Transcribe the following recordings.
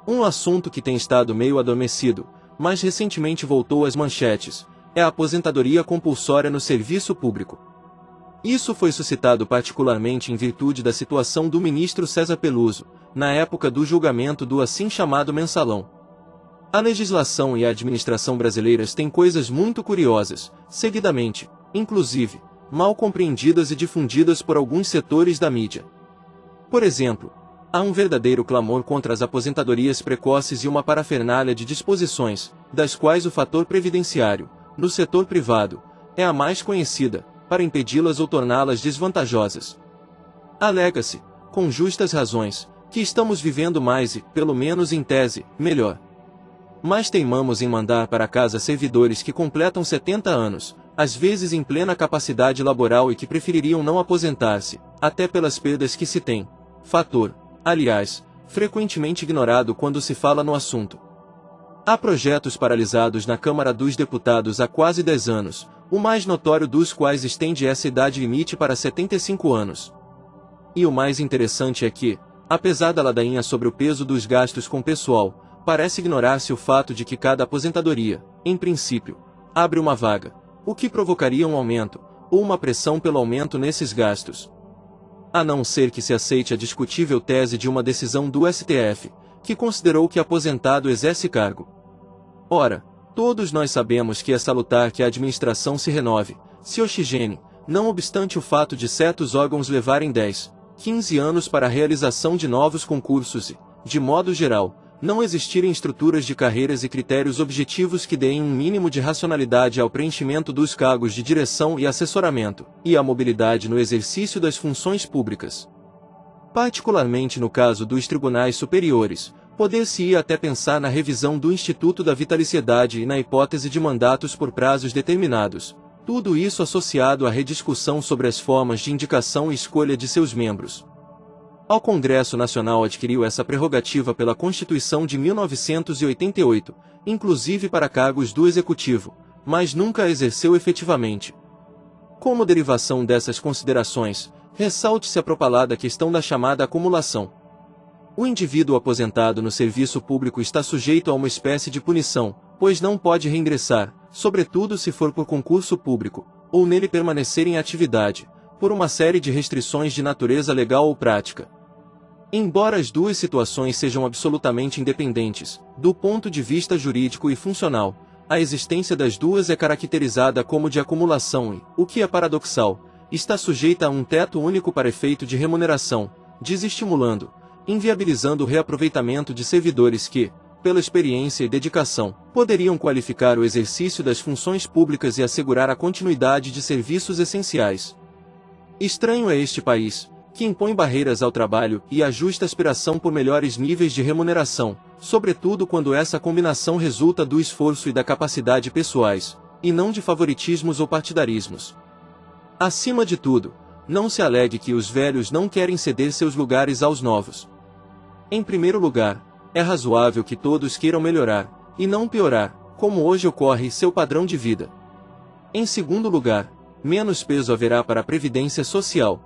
Um assunto que tem estado meio adormecido, mas recentemente voltou às manchetes, é a aposentadoria compulsória no serviço público. Isso foi suscitado particularmente em virtude da situação do ministro César Peluso, na época do julgamento do assim chamado mensalão. A legislação e a administração brasileiras têm coisas muito curiosas, seguidamente, inclusive, mal compreendidas e difundidas por alguns setores da mídia. Por exemplo, há um verdadeiro clamor contra as aposentadorias precoces e uma parafernália de disposições, das quais o fator previdenciário, no setor privado, é a mais conhecida, para impedi-las ou torná-las desvantajosas. Alega-se, com justas razões, que estamos vivendo mais e, pelo menos em tese, melhor. Mas teimamos em mandar para casa servidores que completam 70 anos, às vezes em plena capacidade laboral e que prefeririam não aposentar-se, até pelas perdas que se tem. Fator, aliás, frequentemente ignorado quando se fala no assunto. Há projetos paralisados na Câmara dos Deputados há quase 10 anos, o mais notório dos quais estende essa idade limite para 75 anos. E o mais interessante é que, apesar da ladainha sobre o peso dos gastos com pessoal, parece ignorar-se o fato de que cada aposentadoria, em princípio, abre uma vaga, o que provocaria um aumento, ou uma pressão pelo aumento nesses gastos. A não ser que se aceite a discutível tese de uma decisão do STF, que considerou que aposentado exerce cargo. Ora, todos nós sabemos que é salutar que a administração se renove, se oxigene, não obstante o fato de certos órgãos levarem 10, 15 anos para a realização de novos concursos e, de modo geral, não existirem estruturas de carreiras e critérios objetivos que deem um mínimo de racionalidade ao preenchimento dos cargos de direção e assessoramento, e à mobilidade no exercício das funções públicas. Particularmente no caso dos tribunais superiores, poder-se-ia até pensar na revisão do Instituto da Vitaliciedade e na hipótese de mandatos por prazos determinados, tudo isso associado à rediscussão sobre as formas de indicação e escolha de seus membros. O Congresso Nacional adquiriu essa prerrogativa pela Constituição de 1988, inclusive para cargos do Executivo, mas nunca a exerceu efetivamente. Como derivação dessas considerações, ressalte-se a propalada questão da chamada acumulação. O indivíduo aposentado no serviço público está sujeito a uma espécie de punição, pois não pode reingressar, sobretudo se for por concurso público, ou nele permanecer em atividade, por uma série de restrições de natureza legal ou prática. Embora as duas situações sejam absolutamente independentes, do ponto de vista jurídico e funcional, a existência das duas é caracterizada como de acumulação e, o que é paradoxal, está sujeita a um teto único para efeito de remuneração, desestimulando, inviabilizando o reaproveitamento de servidores que, pela experiência e dedicação, poderiam qualificar o exercício das funções públicas e assegurar a continuidade de serviços essenciais. Estranho é este país, que impõe barreiras ao trabalho e a justa aspiração por melhores níveis de remuneração, sobretudo quando essa combinação resulta do esforço e da capacidade pessoais, e não de favoritismos ou partidarismos. Acima de tudo, não se alegue que os velhos não querem ceder seus lugares aos novos. Em primeiro lugar, é razoável que todos queiram melhorar, e não piorar, como hoje ocorre, seu padrão de vida. Em segundo lugar, menos peso haverá para a previdência social.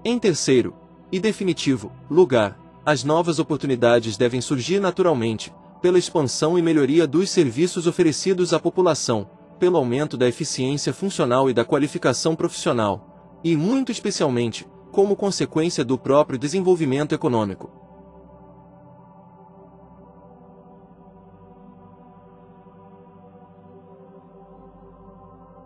Em terceiro, e definitivo, lugar, as novas oportunidades devem surgir naturalmente, pela expansão e melhoria dos serviços oferecidos à população, pelo aumento da eficiência funcional e da qualificação profissional, e muito especialmente, como consequência do próprio desenvolvimento econômico.